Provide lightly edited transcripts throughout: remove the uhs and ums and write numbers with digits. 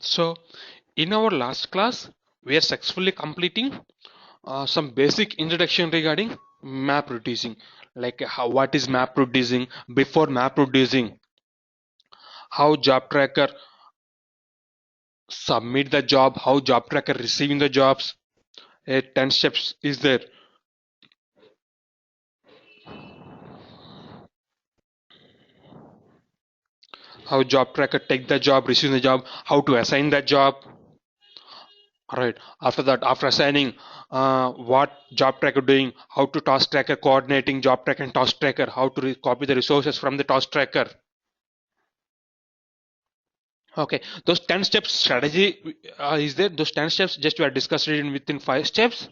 So in our last class, we are successfully completing some basic introduction regarding map reducing, like what is map reducing, before map reducing, how job tracker submit the job, how job tracker receiving the jobs. 10 steps is there. How job tracker take the job, receive the job, how to assign that job. Alright, after that, after assigning, what job tracker doing, how to task tracker coordinating job tracker and task tracker, how to copy the resources from the task tracker. Okay, those 10 steps strategy is there. Those 10 steps just we are discussed in within 5 steps.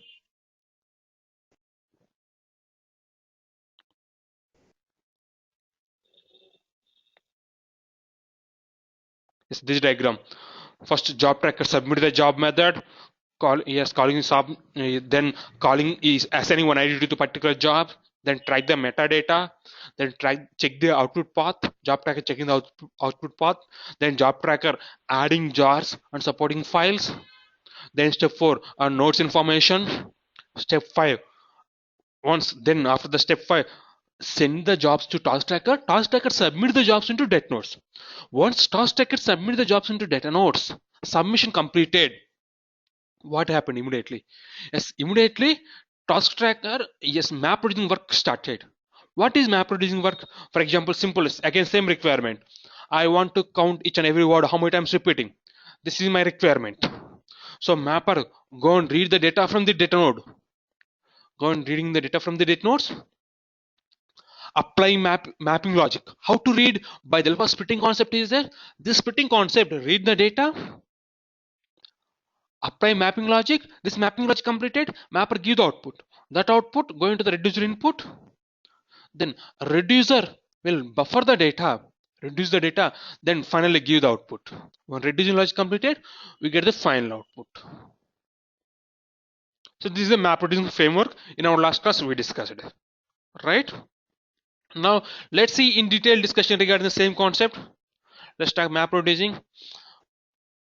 Is this diagram. First, job tracker submit the job method. Calling sub, then calling is assigning one ID to particular job. Then track the metadata. Then check the output path. Job tracker checking the output path. Then job tracker adding jars and supporting files. Then step 4, nodes information. Step 5, once then after the step 5, send the jobs to task tracker submit the jobs into data nodes. Once task tracker submit the jobs into data nodes, submission completed, what happened immediately? Yes, immediately task tracker, yes, map reducing work started. What is map reducing work? For example, simple, again same requirement. I want to count each and every word, how many times repeating. This is my requirement. So mapper, go and read the data from the data node. Go and reading the data from the data nodes. Applying mapping logic. How to read? By the help of splitting concept is there. This splitting concept, read the data, apply mapping logic. This mapping logic completed, mapper give the output. That output going to the reducer input. Then reducer will buffer the data, reduce the data, then finally give the output. When reducing logic completed, we get the final output. So this is the map reducing framework. In our last class we discussed it, right? Now let's see in detail discussion regarding the same concept. Let's talk map reducing.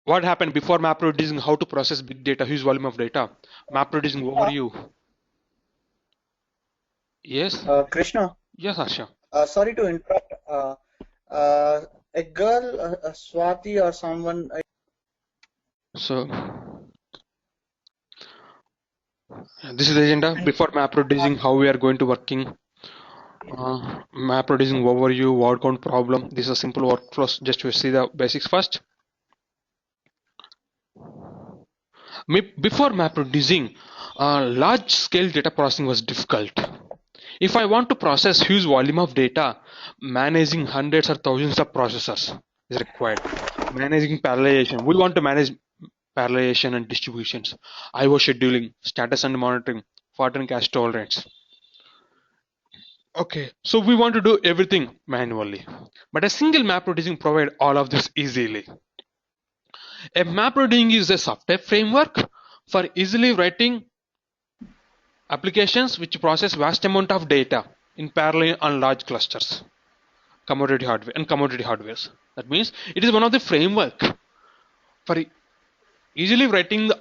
What happened before map reducing? How to process big data, huge volume of data. Map reducing overview. Yes. Krishna, Yes, Asha. sorry to interrupt. A girl, Swati or someone. So this is the agenda before map reducing. How we are going to working. Map reducing overview, word count problem. This is a simple workflow. Just to see the basics first. Before map reducing, large scale data processing was difficult. If I want to process huge volume of data, managing hundreds or thousands of processors is required. Managing parallelization. We want to manage parallelization and distributions, IO scheduling, status and monitoring, fault and cache tolerance. Okay, so we want to do everything manually, but a single map reducing provide all of this easily. A map reducing is a software framework for easily writing applications which process vast amount of data in parallel on large clusters, commodity hardware and commodity hardwares. That means it is one of the framework for easily writing the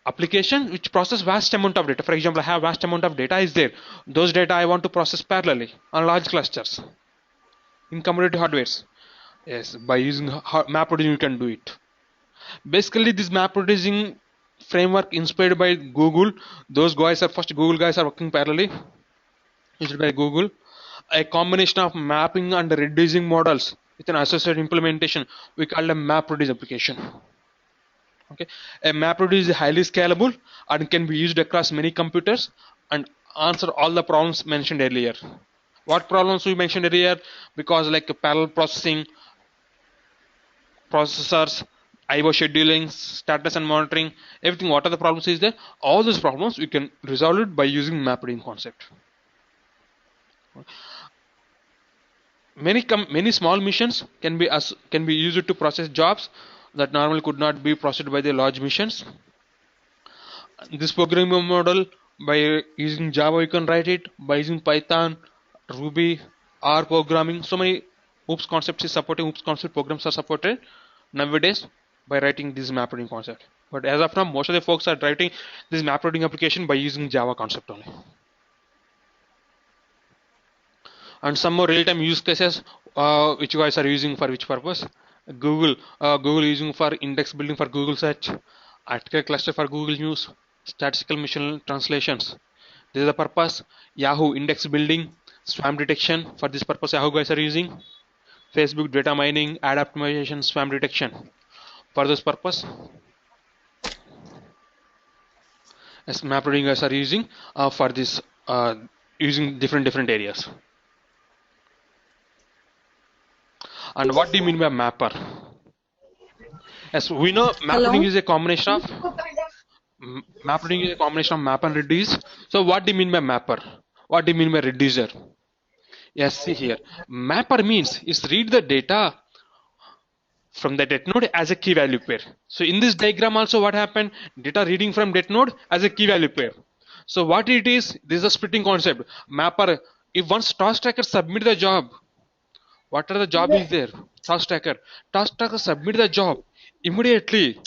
application which process vast amount of data. For example, I have vast amount of data is there. Those data I want to process parallelly on large clusters in commodity hardwares. Yes, by using map reducing you can do it. Basically, this map reducing framework inspired by Google. Those guys are first Google guys are working parallelly, used by Google. A combination of mapping and reducing models with an associated implementation we call a map reduce application. Okay, a map reduce is highly scalable and can be used across many computers and answer all the problems mentioned earlier. What problems we mentioned earlier? Because like parallel processing, processors, IO scheduling, status and monitoring, everything. What are the problems is there? All those problems we can resolve it by using map reading concept. Many small missions can be used to process jobs that normally could not be processed by the large missions. This programming model, by using Java you can write it, by using Python, Ruby, R programming. So many OOPS concepts is supporting, OOPS concept programs are supported nowadays. by writing this map reading concept. But as of now, most of the folks are writing this map reading application by using Java concept only. And some more real-time use cases which you guys are using for which purpose? Google using for index building for Google search, article cluster for Google News, statistical machine translations. This is the purpose. Yahoo index building, spam detection. For this purpose, Yahoo guys are using. Facebook data mining, ad optimization, spam detection. For this purpose, as map reading guys are using for this using different areas. And what do you mean by mapper? As we know, map reading is a combination of map and reduce. So what do you mean by mapper? What do you mean by reducer? Yes, see here. Mapper means is read the data from the data node as a key value pair. So in this diagram also what happened? Data reading from data node as a key value pair. So what it is, this is a splitting concept. Mapper, if once task tracker submit the job, what are the job is there? Task tracker submit the job. Immediately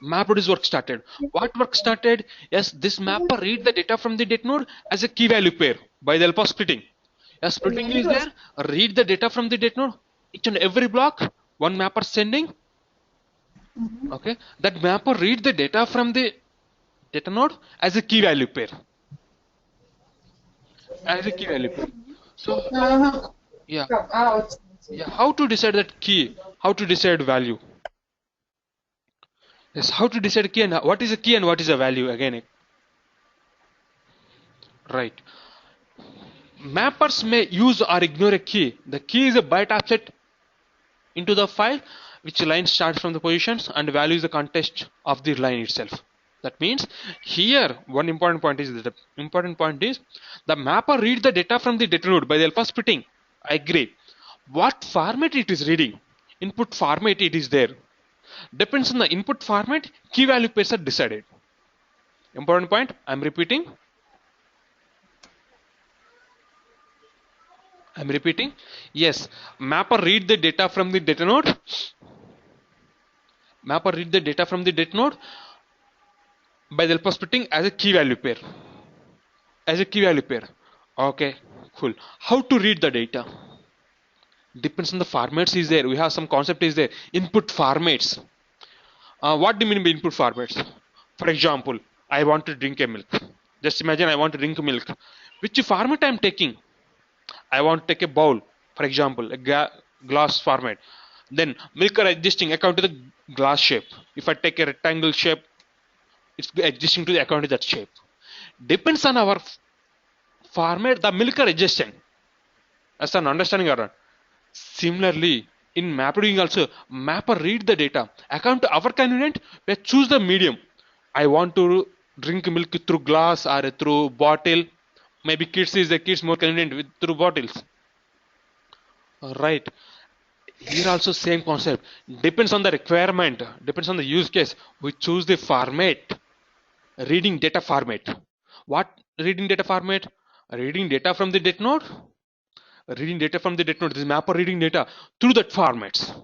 map reduce work started. What work started? Yes, this mapper read the data from the data node as a key value pair by the help of splitting. Yes, splitting is there. Read the data from the data node. Each and every block, one mapper sending. Okay, that mapper read the data from the data node as a key value pair. As a key value pair. So yeah, how to decide that key? How to decide value? Yes, how to decide key and what is a key and what is a value again? Right. Mappers may use or ignore a key. The key is a byte offset into the file, which line starts from the positions, and value is the context of the line itself. That means here one important point is the mapper read the data from the data node by the help of splitting. I agree. What format it is reading? Input format it is there. Depends on the input format, key value pairs are decided. Important point, I'm repeating. Yes, mapper read the data from the data node. Mapper read the data from the data node by the help of splitting as a key value pair. Okay, cool. How to read the data? Depends on the formats is there. We have some concept is there. Input formats. What do you mean by input formats? For example, I want to drink a milk. Just imagine I want to drink milk. Which format I am taking? I want to take a bowl, for example, a glass format. Then milk are adjusting according to the glass shape. If I take a rectangle shape, it's adjusting to the according to that shape. Depends on our format, the milk are adjusting. That's an understanding or not? Similarly, in map reading also, mapper read the data. According to our convenient, we choose the medium. I want to drink milk through glass or through bottle. Maybe kids more convenient with through bottles. Right. Here also same concept. Depends on the requirement. Depends on the use case. We choose the format. Reading data format. What reading data format? Reading data from the data node. Reading data from the data node. This mapper reading data through that formats.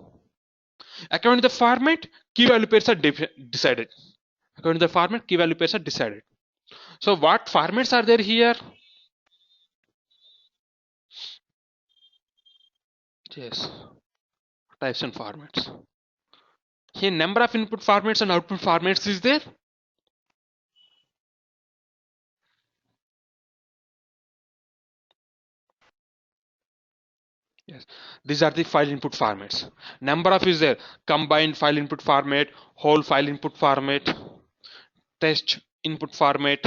According to the format, key value pairs are decided. According to the format, key value pairs are decided. So what formats are there here? Yes, types and formats. Here number of input formats and output formats is there. Yes, these are the file input formats. Number of is there. Combined file input format, whole file input format, test input format,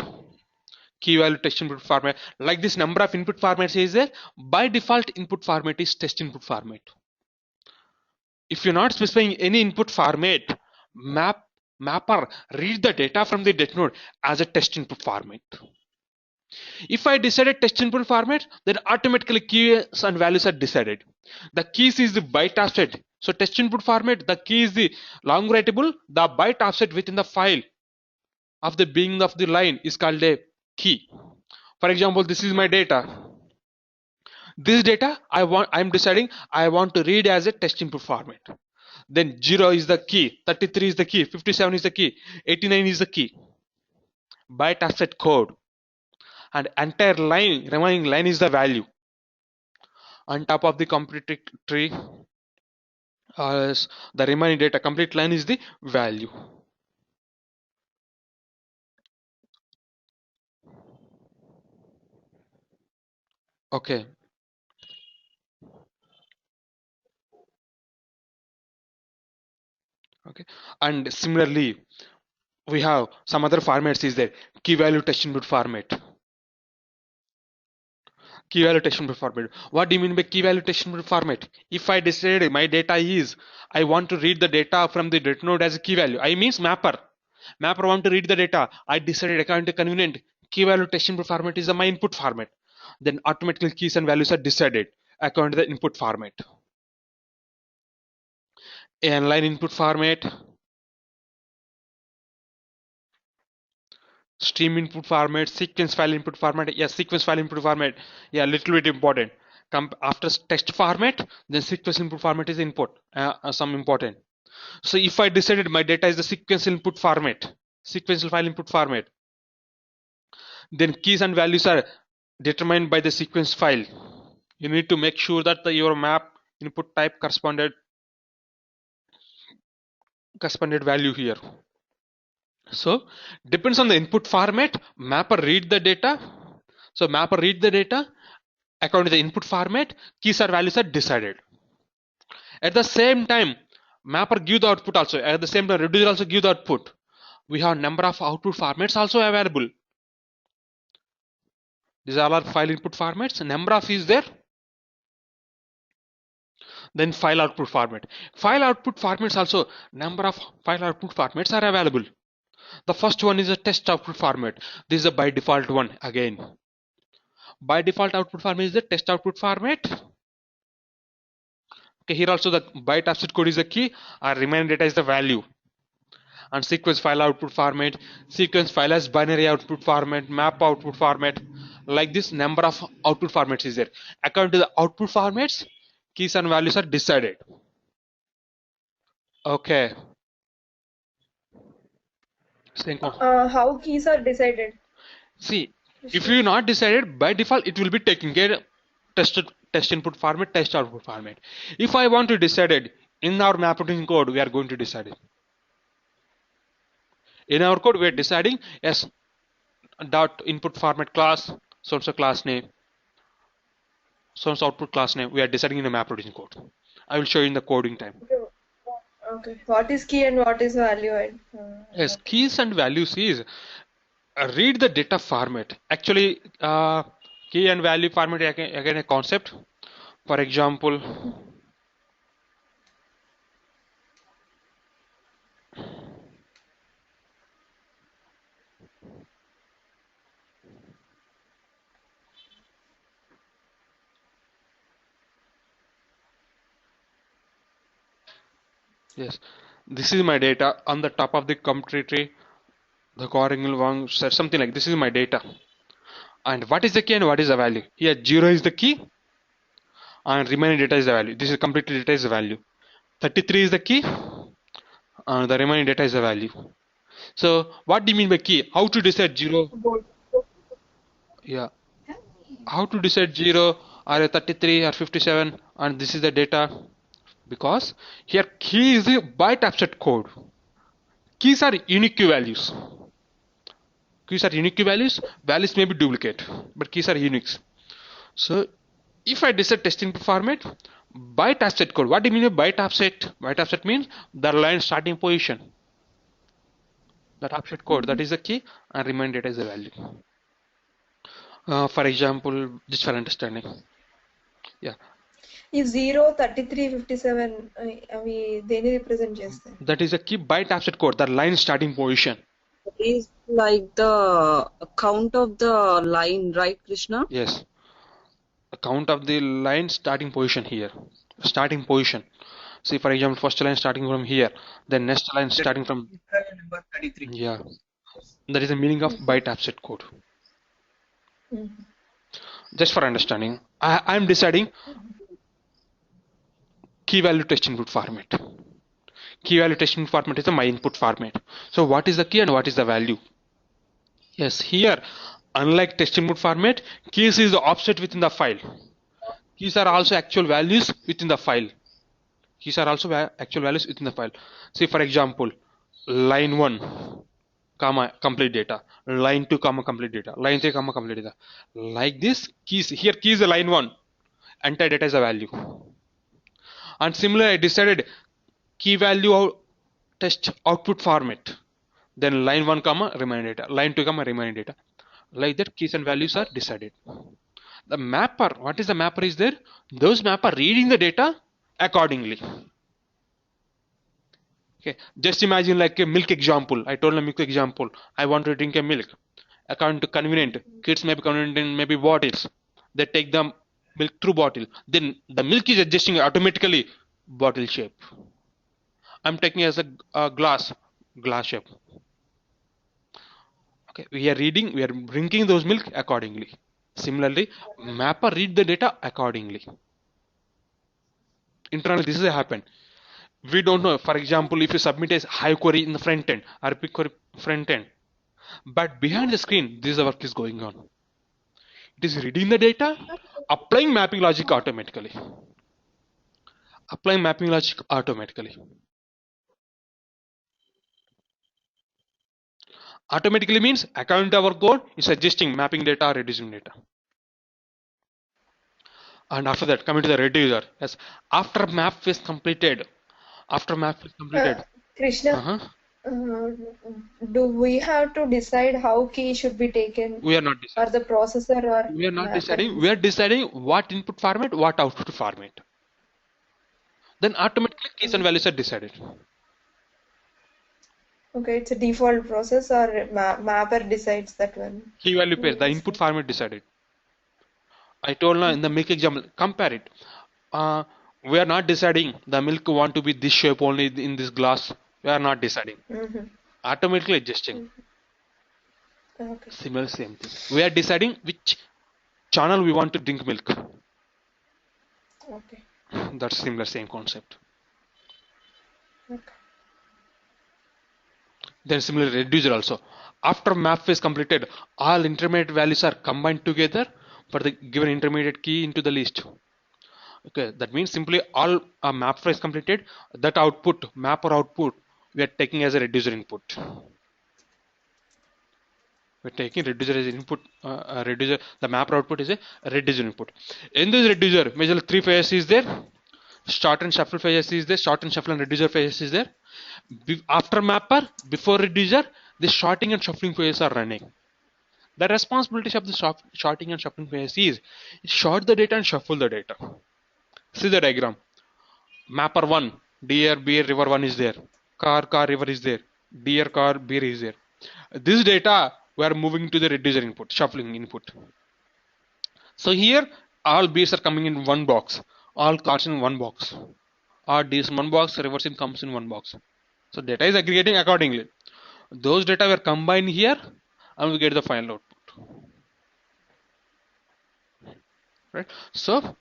key value text input format. Like this number of input formats is there. By default input format is test input format. If you're not specifying any input format, mapper read the data from the data node as a test input format. If I decided test input format, then automatically keys and values are decided. The keys is the byte offset. So test input format, the key is the long writable, the byte offset within the file of the beginning of the line is called a key. For example, this is my data. This data I'm deciding I want to read as a test input format. Then 0 is the key, 33 is the key, 57 is the key, 89 is the key. Byte offset code. And entire line, remaining line is the value. On top of the complete tree, the remaining data, complete line is the value. Okay. Okay. And similarly, we have some other formats is there. Key value test input format. Key value test input format. What do you mean by key value test input format? If I decide my data is, I want to read the data from the data node as a key value. I means mapper. Mapper want to read the data. I decided according to convenient. Key value test input format is my input format. Then automatically keys and values are decided according to the input format. Line input format. Stream input format, sequence file input format. Yeah, sequence file input format. Yeah, little bit important. After text format, then sequence input format is input. Some important. So if I decided my data is the sequence input format, sequential file input format, then keys and values are determined by the sequence file. You need to make sure that your map input type corresponded value here. So depends on the input format, mapper read the data. So mapper read the data according to the input format, keys or values are decided. At the same time, mapper give the output also. At the same time, reducer also give the output. We have number of output formats also available. These are all file input formats. Number of is there. Then file output format. File output formats also, number of file output formats are available. The first one is a test output format. This is a by default one again. By default output format is the test output format. Okay, here also the byte offset code is the key, and remaining data is the value. And sequence file output format, sequence file as binary output format, map output format. Like this, number of output formats is there. According to the output formats, keys and values are decided. Okay. How keys are decided? See, if you not decided, by default it will be taking care test input format, test output format. If I want to decide it in our mapping code, we are going to decide it. In our code, we are deciding yes dot input format class, so class name, so output class name. We are deciding in a mapping code. I will show you in the coding time. Okay. What is key and what is value? Yes, keys and values is read the data format. Actually, key and value format again a concept. For example, yes, this is my data on the top of the complete tree. The Coringal Wang said something like this is my data. And what is the key and what is the value? Here 0 is the key and remaining data is the value. This is complete data is the value. 33 is the key and the remaining data is the value. So what do you mean by key? How to decide 0? Yeah. How to decide 0 or 33 or 57 and this is the data? Because here key is the byte offset code. Keys are unique values. Keys are unique values. Values may be duplicate, but keys are unique. So if I decide test input format, byte offset code. What do you mean by byte offset? Byte offset means the line starting position. That offset code, that is the key, and remain data is the value. For example, just for understanding. Yeah. If 0, 33, 57, అవి దేని represent చేస్తాయి? That is a key byte offset code, the line starting position. Is like the count of the line, right, Krishna? Yes. The count of the line starting position here. Starting position. See, for example, first line starting from here, then next line starting from. Number 33. Yeah. That is the meaning of byte offset code. Just for understanding, I am deciding key value test input format. Key value test input format is the my input format. So what is the key and what is the value? Yes, here, unlike test input format, keys is the offset within the file. Keys are also actual values within the file. Keys are also actual values within the file. See, for example, line 1, comma, complete data. Line 2, comma, complete data. Line 3, comma, complete data. Like this, keys, here key is the line 1. Entire data is a value. And similarly, I decided key value test output format. Then line 1, comma, remaining data. Line 2, comma, remaining data. Like that, keys and values are decided. The mapper, what is the mapper is there? Those mapper reading the data accordingly. Okay, just imagine like a milk example. I told a milk example. I want to drink a milk. According to convenient, kids may be convenient in maybe bottles. They take the milk through bottle. Then the milk is adjusting automatically bottle shape. I'm taking as a glass shape. Okay, we are reading, we are drinking those milk accordingly. Similarly, mapper read the data accordingly. Internally, this is happen. We don't know. For example, if you submit a high query in the front end or big query front end, but behind the screen, this work is going on. It is reading the data, applying mapping logic automatically. Applying mapping logic automatically. Automatically means according to our code, is adjusting mapping data or reducing data. And after that, coming to the reducer. Yes, after map is completed. Krishna, do we have to decide how key should be taken? We are not deciding. Or the processor or We are not deciding. We are deciding what input format, what output format. Then automatically keys and values are decided. Okay, it's a default process or mapper decides that one. Key value pair, the input format decided. I told now in the milk example, compare it. We are not deciding the milk want to be this shape only in this glass. We are not deciding. Automatically adjusting. Okay. Similar same thing. We are deciding which channel we want to drink milk. Okay. That's similar same concept. Okay. Then similarly reducer also. After map phase completed, all intermediate values are combined together for the given intermediate key into the list. Okay, that means simply all map phase completed, that output, map or output, we are taking as a reducer input. We're taking reducer as input, reducer, the mapper output is a reducer input. In this reducer, majorly 3 phases is there. Start and shuffle phase is there, start and shuffle and reducer phase is there. After mapper, before reducer, the sorting and shuffling phases are running. The responsibility of the sorting and shuffling phase is sort the data and shuffle the data. See the diagram. Mapper 1, deer, beer, river 1 is there. Car, river is there. Deer, car, beer is there. This data we are moving to the reducer input, shuffling input. So here all beers are coming in one box, all cars in one box. All deers in one box, rivers in comes in one box. So data is aggregating accordingly. Those data were combined here and we get the final output. Right? So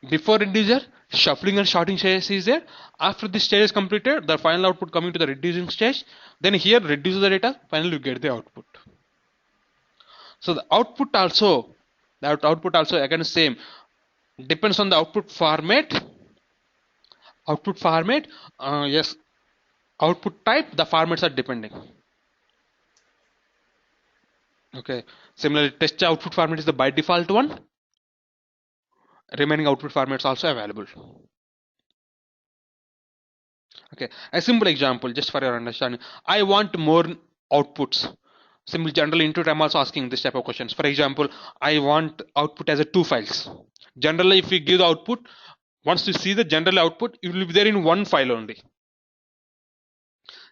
before reducer, shuffling and sorting stage is there. After this stage is completed, the final output coming to the reducing stage. Then here reduce the data, finally you get the output. So the output also again same, depends on the output format. Yes, output type, the formats are depending. Okay, similarly test output format is the by default one. Remaining output formats also available. Okay, a simple example just for your understanding. I want more outputs. Simple general intuit, I'm also asking this type of questions. For example, I want output as a 2 files. Generally, if we give the output, once you see the general output, it will be there in one file only.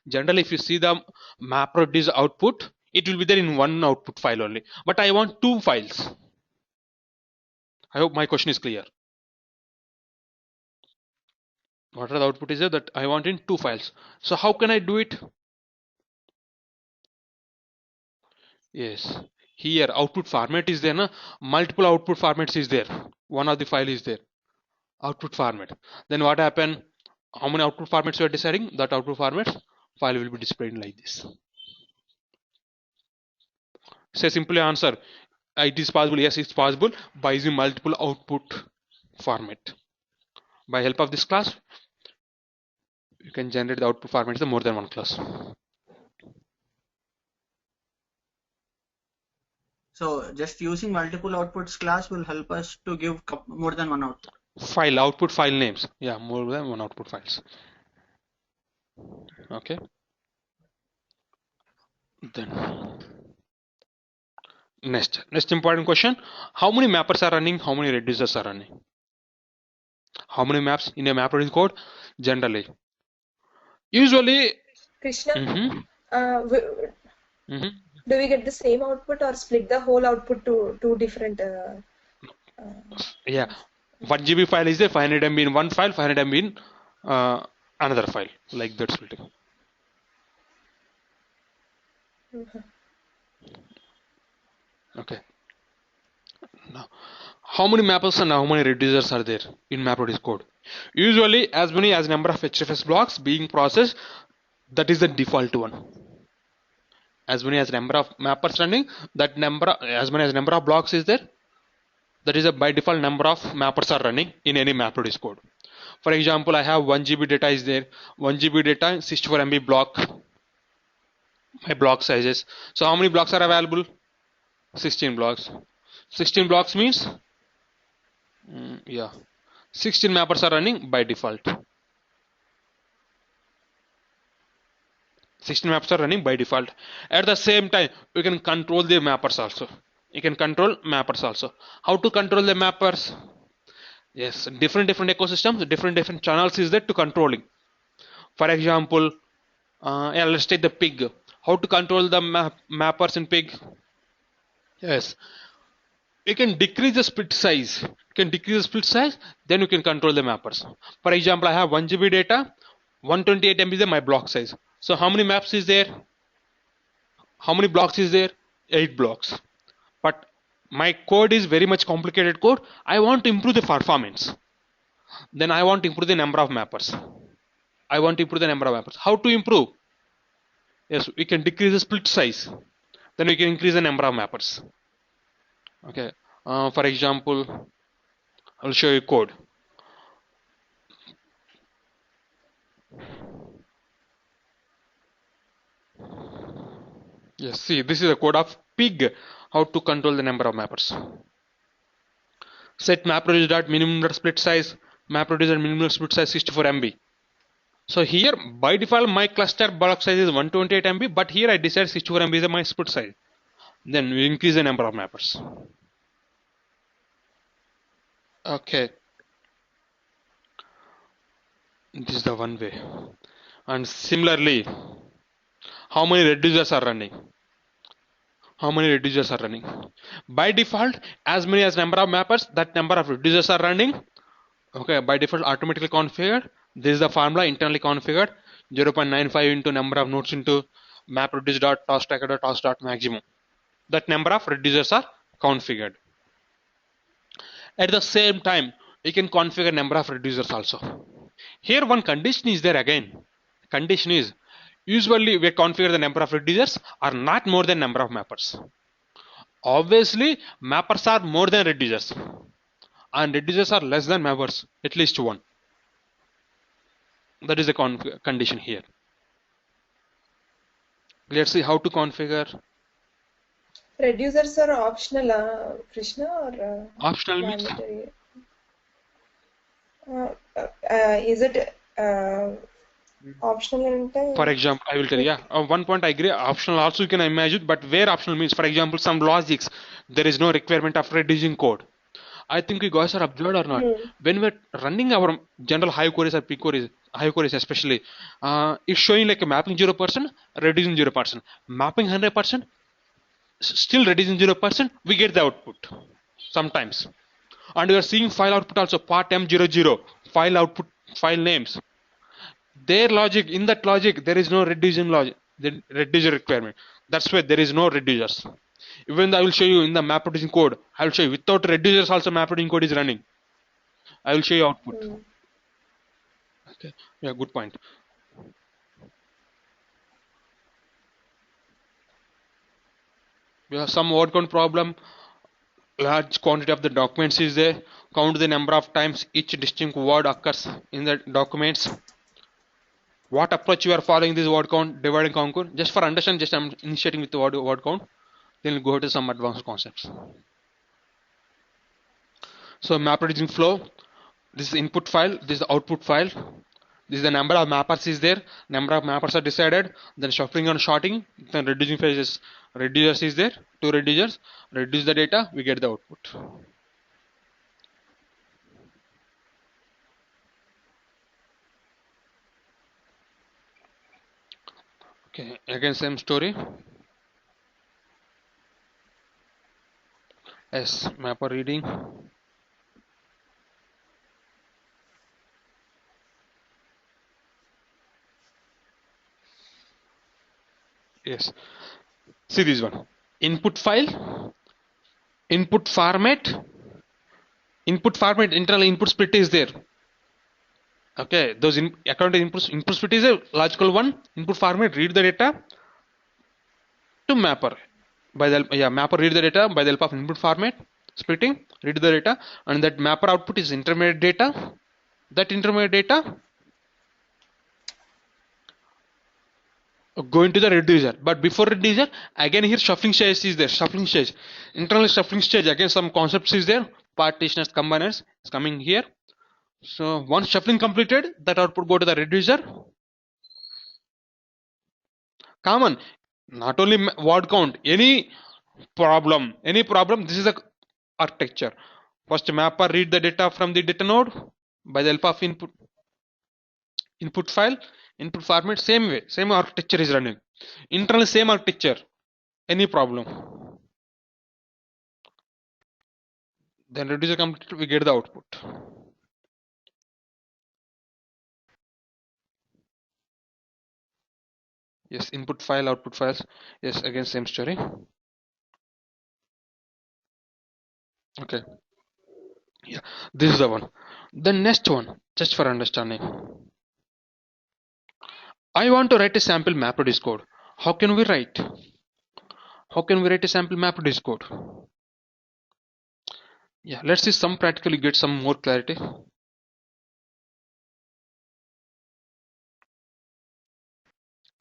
Generally, if you see the map reduce output, it will be there in one output file only. But I want 2 files. I hope my question is clear. What are the output is there that I want in 2 files. So how can I do it? Yes, here output format is there, na? Multiple output formats is there. One of the file is there. Output format. Then what happen? how many output formats we are deciding, that output formats file will be displayed like this. Say simply answer, it is possible, yes it's possible, by using multiple output format. By help of this class you can generate the output formats in more than one class. So just using multiple outputs class will help us to give more than one output. Output file names, yeah, more than one output files. Okay, then next important question, how many mappers are running, how many reducers are running? How many maps in a map-reducing code? Generally, usually, Krishna, mm-hmm, mm-hmm. do we get the same output or split the whole output to two different? Yeah, 1 GB file is there, 500 MB in one file, 500 MB in another file, like that splitting. Okay. Now, how many mappers and how many reducers are there in MapReduce code? Usually, as many as number of HFS blocks being processed, that is the default one. As many as number of mappers running, that number, as many as number of blocks is there, that is a by default number of mappers are running in any MapReduce code. For example, I have 1 GB data is there, 1 GB data, 64 MB block, my block sizes. So how many blocks are available? 16 blocks. 16 blocks means, yeah, 16 mappers are running by default. 16 mappers are running by default. At the same time, you can control the mappers also. You can control mappers also. How to control the mappers? Yes, different ecosystems, different channels is there to controlling. For example, yeah, let's take the pig. How to control the mappers in pig? Yes, you can decrease the split size. Then you can control the mappers. For example, I have 1 GB data, 128 MB is my block size. So how many maps is there? How many blocks is there? 8 blocks. But my code is very much complicated code. I want to improve the performance. Then I want to improve the number of mappers. How to improve? Yes, we can decrease the split size. Then we can increase the number of mappers. Okay. For example, I'll show you code. Yes, see, this is the code of pig. How to control the number of mappers. Set MapReduce.minimum split size. MapReduce minimum split size 64 MB. So here by default my cluster block size is 128 MB, but here I decide 64 MB is my split size. Then we increase the number of mappers. Okay. This is the one way. And similarly, how many reducers are running? By default, as many as number of mappers, that number of reducers are running. Okay, by default automatically configured. This is the formula internally configured. 0.95 into number of nodes into MapReduce.TaskTracker.task.maximum. That number of reducers are configured. At the same time, you can configure number of reducers also. Here one condition is there again. Condition is, usually we configure the number of reducers are not more than number of mappers. Obviously, mappers are more than reducers, and reducers are less than mappers, at least one. That is the condition here. Let's see how to configure. Reducers are optional, Krishna, or Optional means? mandatory? Is it optional? For example, I will tell you, yeah, one point I agree, optional also you can imagine, but where optional means, for example, some logics, there is no requirement of reducing code. I think you guys are observed or not. When we're running our general high queries or peak queries, high queries especially, it's showing like a mapping 0%, reducing 0%, mapping 100%, still reducing 0%, we get the output sometimes. And we are seeing file output also, part M00, file output, file names. Their logic, in that logic, there is no reducing logic, the reducer requirement. That's why there is no reducers. Even though I will show you in the MapReducing code, I will show you without reducers also MapReducing code is running. I will show you output. Okay. Yeah, good point. We have some word count problem. Large quantity of the documents is there. Count the number of times each distinct word occurs in the documents. What approach you are following this word count, divide and conquer? Just for understand, just I'm initiating with the word count. Then we'll go to some advanced concepts. So map reducing flow. This is input file. This is the output file. This is the number of mappers is there. Number of mappers are decided. Then shuffling and sorting. Then reducing phases. Reducers is there. Two reducers. Reduce the data. We get the output. Okay. Again same story. Yes. Mapper reading. Yes. See this one. Input file. Input format. Input format. Internal input split is there. Okay, those account input split is a logical one. Input format read the data to mapper by the mapper read the data by the help of input format splitting, read the data, and that mapper output is intermediate data. That intermediate data go into the reducer. But before reducer, again here shuffling stage is there. Shuffling stage, internal shuffling stage. Again some concepts is there. Partitioners, combiners is coming here. So once shuffling completed, that output go to the reducer. Common, not only word count, any problem, this is the architecture. First mapper read the data from the data node by the help of input file, input format, same way, same architecture is running. Internal same architecture, any problem. Then reducer completed, we get the output. Yes, input file, output files. Yes, again same story. Okay. Yeah, this is the one. The next one, just for understanding. I want to write a sample MapReduce code. How can we write? How can we write a sample MapReduce code? Yeah, let's see some practically get some more clarity.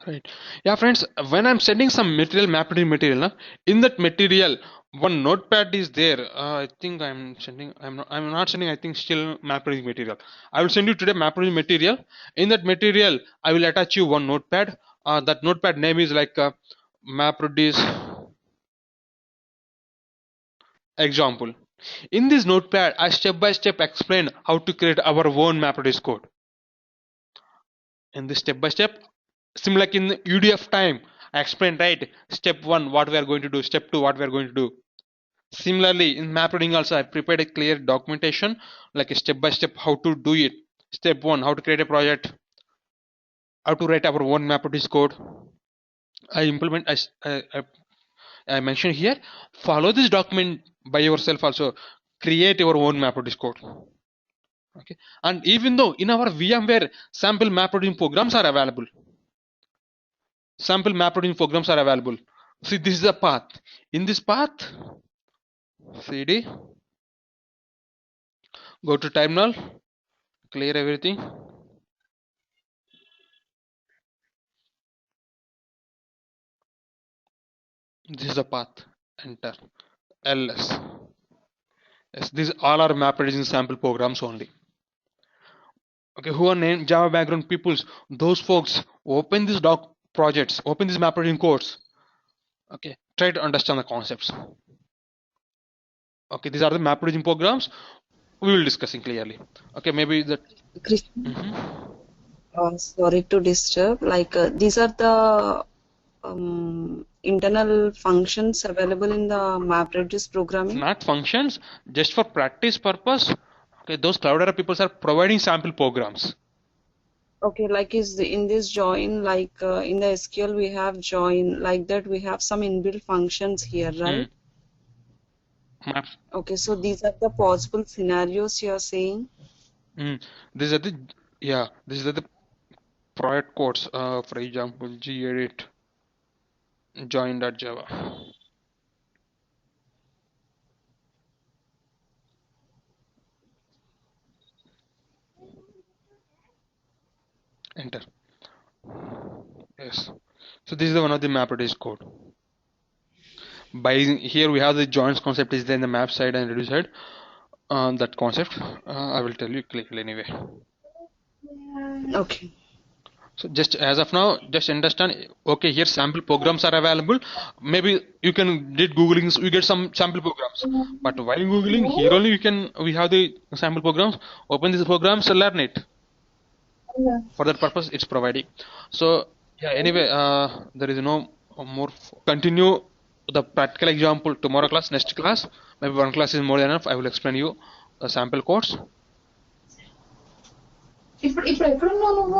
Right. Yeah, friends, when I'm sending some material, MapReduce material, in that material, one notepad is there. I think I'm not sending, I think still MapReduce material. I will send you today MapReduce material. In that material, I will attach you one notepad. That notepad name is like MapReduce example. In this notepad, I step by step explain how to create our own MapReduce code. In this step by step, similar like in UDF time, I explained, right? Step 1 what we are going to do, step 2 what we are going to do. Similarly in MapReduce also I prepared a clear documentation like a step by step how to do it. Step 1 how to create a project, how to write our own MapReduce code. I mentioned here, follow this document by yourself also, create your own MapReduce code. Okay, and even though in our VMware sample MapReduce programs are available, sample MapReduce programs are available. See, this is the path. In this path, cd, go to terminal, clear everything. This is the path. Enter ls. Yes, these all are MapReduce sample programs only. Okay, who are named Java background peoples? Those folks open these doc projects, open these MapReduce codes. Okay, try to understand the concepts. Okay, these are the MapReduce programs we will discussing clearly. Okay, maybe that. Krishna, sorry to disturb. Like these are the internal functions available in the MapReduce programming. Not functions, just for practice purpose. Okay, those Cloudera people are providing sample programs. Okay, like is in this join, like in the SQL we have join, like that we have some inbuilt functions here, right? Okay, so these are the possible scenarios you are saying. These are the Yeah, this is the project codes. For example, gedit join.java. Enter. Yes. So this is the one of the MapReduce code. By here we have the joins concept is there in the map side and reduce side. That concept I will tell you clearly anyway. Okay. So just as of now, just understand. Okay, here sample programs are available. Maybe you can did googling, you get some sample programs. But while googling, here only we have the sample programs. Open these programs, learn it. For that purpose, it's providing. So yeah. Anyway, there is no more. Continue the practical example tomorrow class. Next class, maybe one class is more than enough. I will explain you the sample codes. ఇప్పుడు ఎక్కడున్నావు నువ్వు?